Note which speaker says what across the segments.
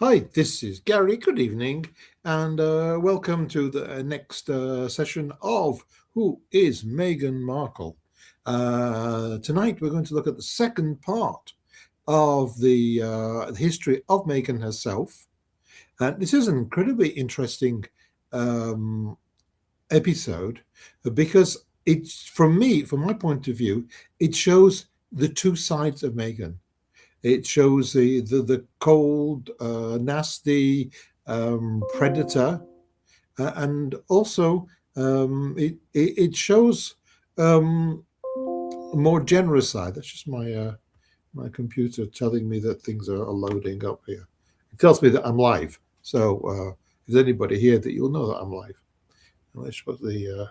Speaker 1: Hi, this is Gary. Good evening, and welcome to the next session of Who is Meghan Markle? Tonight, we're going to look at the second part of the history of Meghan herself. And this is an incredibly interesting um, episode because from my point of view, it shows the two sides of Meghan. It shows the cold, nasty predator, and also it shows a more generous side. That's just my computer telling me that things are loading up here. It tells me that I'm live. So if there's anybody here, that you'll know that I'm live. And let's put the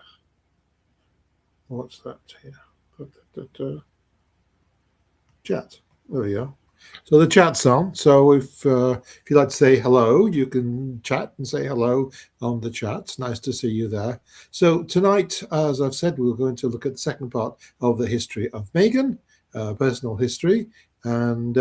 Speaker 1: what's that here? Put that chat. There we go. So the chat's on. So if you'd like to say hello, you can chat and say hello on the chat. It's nice to see you there. So tonight, as I've said, we're going to look at the second part of the history of Meghan, personal history. And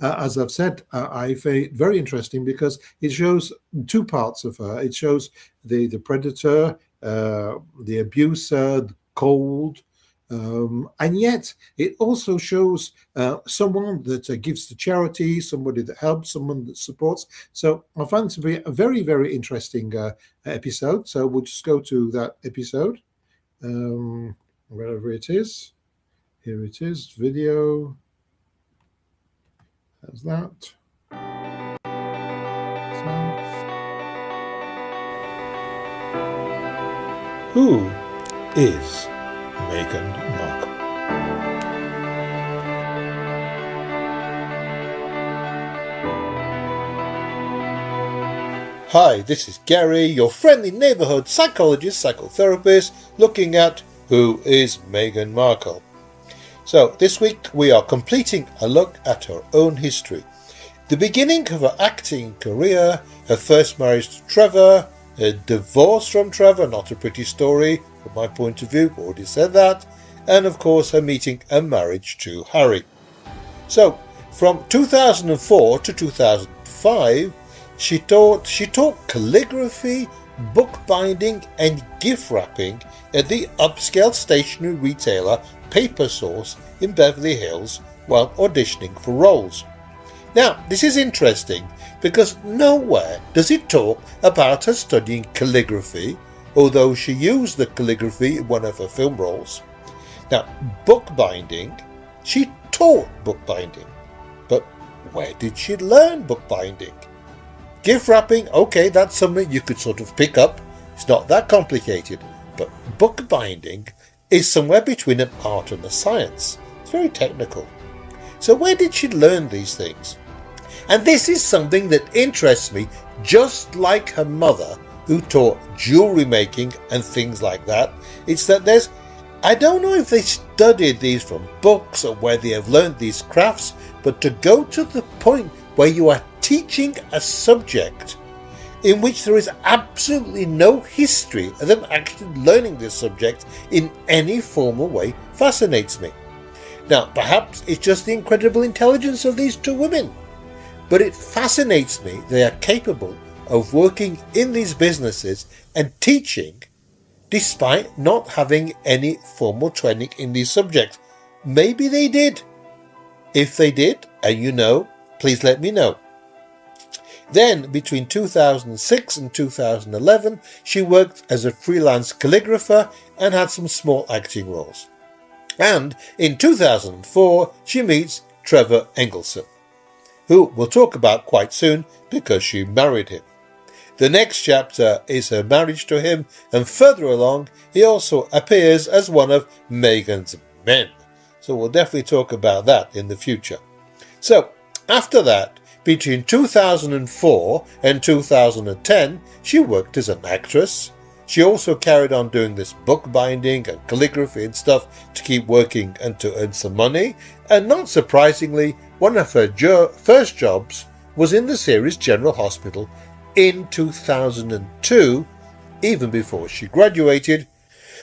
Speaker 1: as I've said, I find it very interesting because it shows two parts of her. It shows the predator, the abuser, the cold, and yet it also shows someone that gives to charity, somebody that helps, someone that supports. So I find it to be a very, very interesting episode. So we'll just go to that episode, wherever it is. Here it is, video. There's that. Sound. Who is Meghan Markle? Hi, this is Gary, your friendly neighbourhood psychologist, psychotherapist, looking at Who is Meghan Markle? So this week we are completing a look at her own history. The beginning of her acting career, her first marriage to Trevor, a divorce from Trevor, not a pretty story from my point of view, already said that, and of course her meeting and marriage to Harry. So from 2004 to 2005, she taught calligraphy, bookbinding and gift wrapping at the upscale stationery retailer Paper Source in Beverly Hills while auditioning for roles. Now, this is interesting because nowhere does it talk about her studying calligraphy, although she used the calligraphy in one of her film roles. Now, bookbinding, she taught bookbinding, but where did she learn bookbinding? Gift wrapping, okay, that's something you could sort of pick up. It's not that complicated, but bookbinding is somewhere between an art and a science. It's very technical. So where did she learn these things? And this is something that interests me, just like her mother, who taught jewelry making and things like that. It's that I don't know if they studied these from books or where they have learned these crafts, but to go to the point where you are teaching a subject in which there is absolutely no history of them actually learning this subject in any formal way fascinates me. Now, perhaps it's just the incredible intelligence of these two women, but it fascinates me they are capable of working in these businesses and teaching despite not having any formal training in these subjects. Maybe they did. If they did, and you know, please let me know. Then, between 2006 and 2011, she worked as a freelance calligrapher and had some small acting roles. And in 2004, she meets Trevor Engelson, who we'll talk about quite soon because she married him. The next chapter is her marriage to him, and further along, he also appears as one of Meghan's men. So we'll definitely talk about that in the future. So, after that, between 2004 and 2010, she worked as an actress. She also carried on doing this bookbinding and calligraphy and stuff to keep working and to earn some money. And not surprisingly, one of her first jobs was in the series General Hospital in 2002, even before she graduated,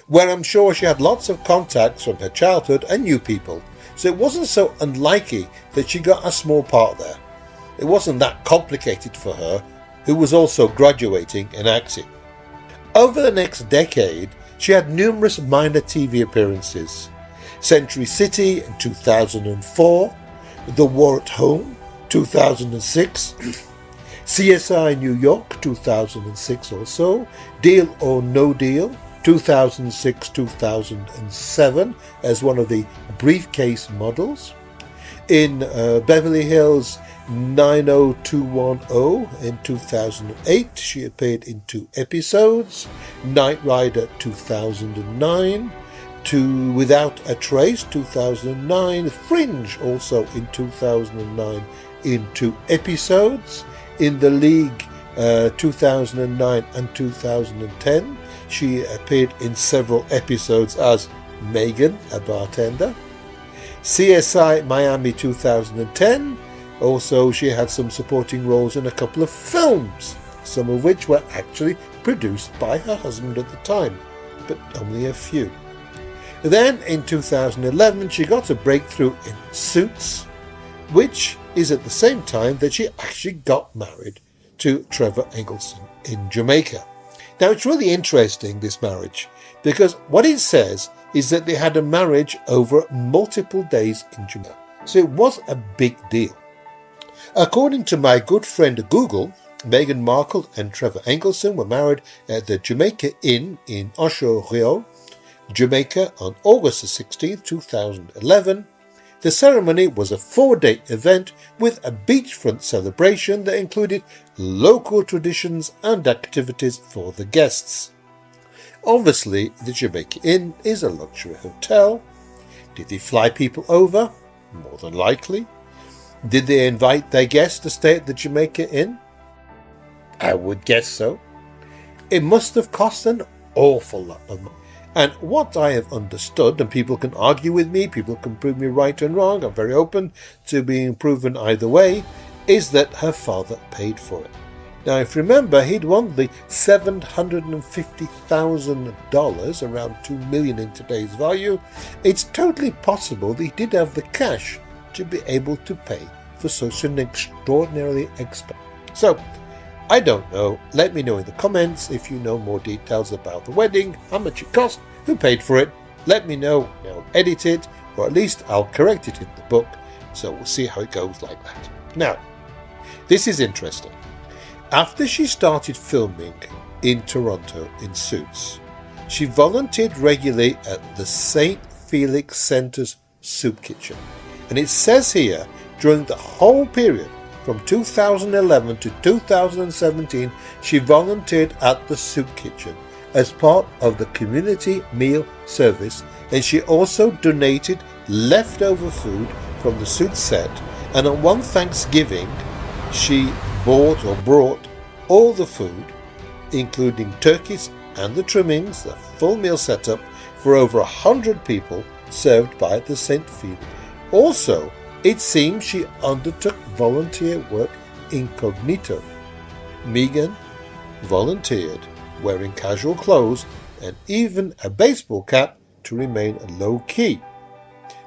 Speaker 1: where I'm sure she had lots of contacts from her childhood and knew people. So it wasn't so unlikely that she got a small part there. it wasn't that complicated for her, who was also graduating in acting. Over the next decade, she had numerous minor TV appearances. Century City in 2004, The War at Home 2006, CSI New York 2006 also, Deal or No Deal 2006-2007 as one of the briefcase models. In Beverly Hills 90210 in 2008, she appeared in 2 episodes. Knight Rider 2009, to Without a Trace 2009, Fringe also in 2009 in 2 episodes. In The League 2009 and 2010, she appeared in several episodes as Megan, a bartender. CSI Miami 2010, also she had some supporting roles in a couple of films, some of which were actually produced by her husband at the time, but only a few. Then in 2011 she got a breakthrough in Suits, which is at the same time that she actually got married to Trevor Engelson in Jamaica. Now it's really interesting, this marriage, because what it says is that they had a marriage over multiple days in Jamaica. So it was a big deal. According to my good friend Google, Meghan Markle and Trevor Engelson were married at the Jamaica Inn in Ocho Rio, Jamaica on August 16, 2011. The ceremony was a 4-day event with a beachfront celebration that included local traditions and activities for the guests. Obviously, the Jamaica Inn is a luxury hotel. Did they fly people over? More than likely. Did they invite their guests to stay at the Jamaica Inn? I would guess so. It must have cost an awful lot of money. And what I have understood, and people can argue with me, people can prove me right and wrong, I'm very open to being proven either way, is that her father paid for it. Now, if you remember, he'd won the $750,000, around $2 million in today's value. It's totally possible that he did have the cash to be able to pay for such an extraordinarily expensive. So, I don't know. Let me know in the comments if you know more details about the wedding, how much it cost, who paid for it. Let me know. I'll edit it, or at least I'll correct it in the book. So we'll see how it goes like that. Now, this is interesting. After she started filming in Toronto in Suits, she volunteered regularly at the St. Felix Centre's soup kitchen. And it says here, during the whole period, from 2011 to 2017, she volunteered at the soup kitchen as part of the community meal service, and she also donated leftover food from the Suits set. And on one Thanksgiving, she brought all the food, including turkeys and the trimmings, the full meal setup for over 100 people served by the St. Felix. Also, it seems she undertook volunteer work incognito. Meghan volunteered wearing casual clothes and even a baseball cap to remain low-key.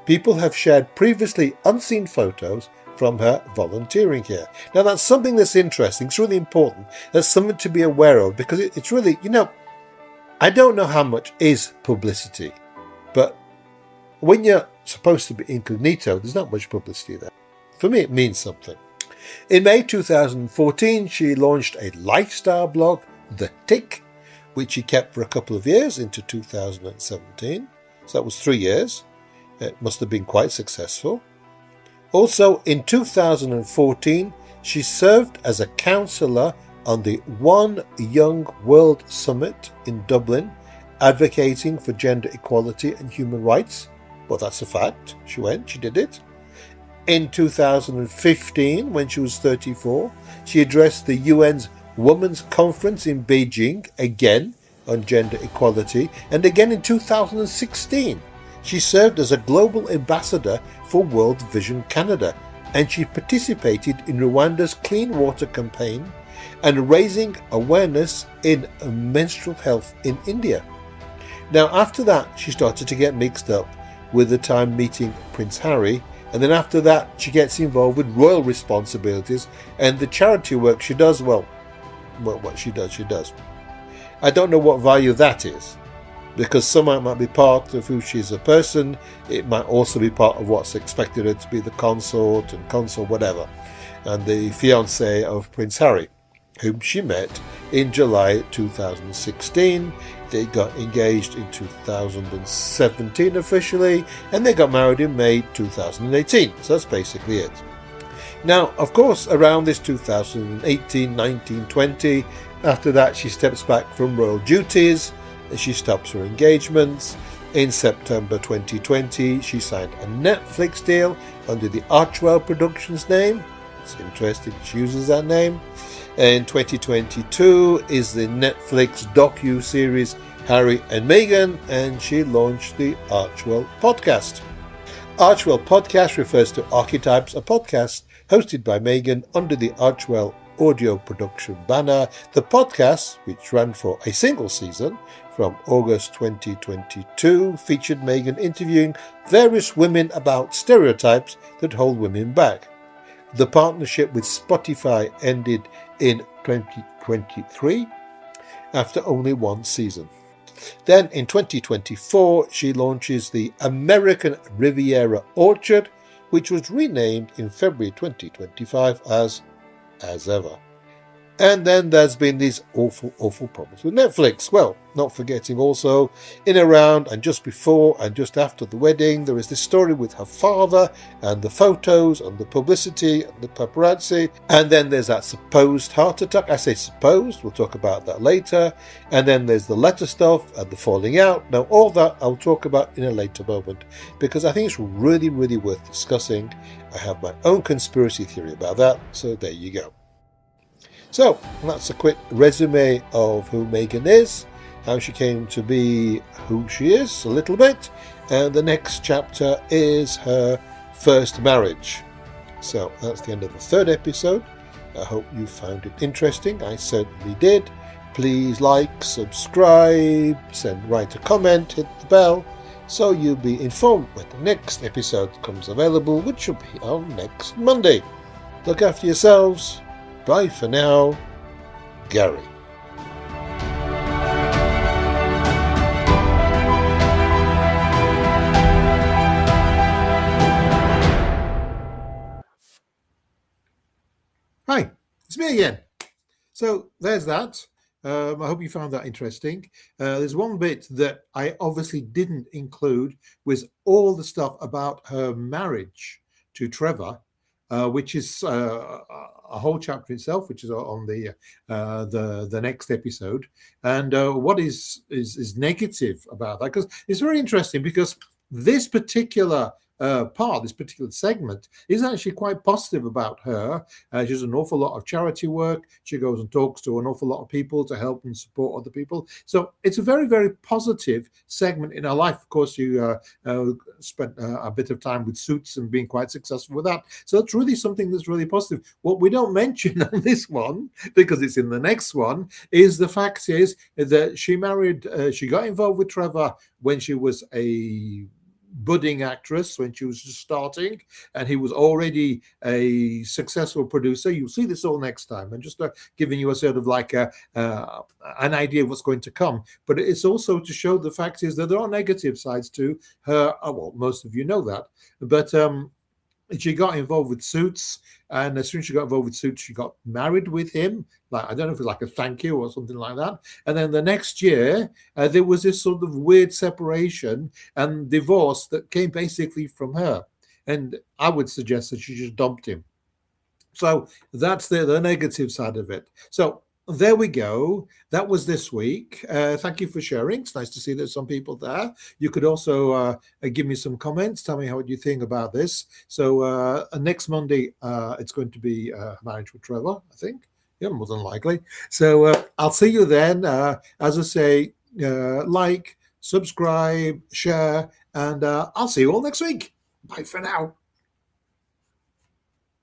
Speaker 1: People have shared previously unseen photos from her volunteering here. Now that's something that's interesting. It's really important. That's something to be aware of, because it's really, I don't know how much is publicity, but when you're supposed to be incognito, there's not much publicity there. For me, it means something. In May 2014, she launched a lifestyle blog, The Tick, which she kept for a couple of years into 2017. So that was 3 years. It must have been quite successful. Also, in 2014, she served as a counsellor on the One Young World Summit in Dublin, advocating for gender equality and human rights. Well, that's a fact. She did it. In 2015, when she was 34, she addressed the UN's Women's Conference in Beijing, again on gender equality, and again in 2016. She served as a global ambassador for World Vision Canada, and she participated in Rwanda's Clean Water campaign and raising awareness in menstrual health in India. Now, after that, she started to get mixed up with the time meeting Prince Harry, And then after that, she gets involved with royal responsibilities and the charity work she does. Well, what she does. I don't know what value that is, because some might be part of who she is a person. It might also be part of what's expected her to be the consort and consort whatever, and the fiancé of Prince Harry, whom she met in July 2016. They got engaged in 2017 officially, and they got married in May 2018. So that's basically it. Now, of course, around this 2018, 19, 20, after that she steps back from royal duties. She stops her engagements. In September 2020, she signed a Netflix deal under the Archwell Productions name. It's interesting she uses that name. In 2022 is the Netflix docu-series Harry and Meghan, and she launched the Archwell podcast. Archwell podcast refers to Archetypes, a podcast hosted by Meghan under the Archwell audio production banner. The podcast, which ran for a single season from August 2022, featured Meghan interviewing various women about stereotypes that hold women back. The partnership with Spotify ended in 2023 after only one season. Then in 2024, she launches the American Riviera Orchard, which was renamed in February 2025 as Ever. And then there's been these awful problems with Netflix. Well, not forgetting also, in around and just before and just after the wedding, there is this story with her father and the photos and the publicity and the paparazzi. And then there's that supposed heart attack. I say supposed, we'll talk about that later. And then there's the letter stuff and the falling out. Now, all that I'll talk about in a later moment, because I think it's really, really worth discussing. I have my own conspiracy theory about that, so there you go. So, that's a quick resume of who Meghan is, how she came to be who she is, a little bit, and the next chapter is her first marriage. So, that's the end of the third episode. I hope you found it interesting. I certainly did. Please like, subscribe, write a comment, hit the bell, so you'll be informed when the next episode comes available, which will be on next Monday. Look after yourselves. Bye for now, Gary. Hi, it's me again. So there's that. I hope you found that interesting. There's one bit that I obviously didn't include, was all the stuff about her marriage to Trevor, which is a whole chapter itself, which is on the next episode. And what is negative about that? Because it's very interesting, because this particular this particular segment is actually quite positive about her. She does an awful lot of charity work. She goes and talks to an awful lot of people to help and support other people. So it's a very, very positive segment in her life. Of course, you spent a bit of time with Suits and being quite successful with that. So it's really something that's really positive. What we don't mention on this one, because it's in the next one, is the fact is that she got involved with Trevor when she was a budding actress, when she was just starting, and he was already a successful producer. You'll see this all next time. I'm just giving you a sort of like an idea of what's going to come. But it's also to show the fact is that there are negative sides to her. Oh, well, most of you know that. But she got involved with Suits, and as soon as she got involved with Suits, she got married with him. Like, I don't know if it's like a thank you or something like that. And then the next year, there was this sort of weird separation and divorce that came basically from her. And I would suggest that she just dumped him. So that's the negative side of it. So there we go. That was this week. Thank you for sharing. It's nice to see there's some people there. You could also give me some comments. Tell me what you think about this. So next Monday, it's going to be Marriage with Trevor, I think. Yeah, more than likely. So I'll see you then. As I say, like, subscribe, share, and I'll see you all next week. Bye for now.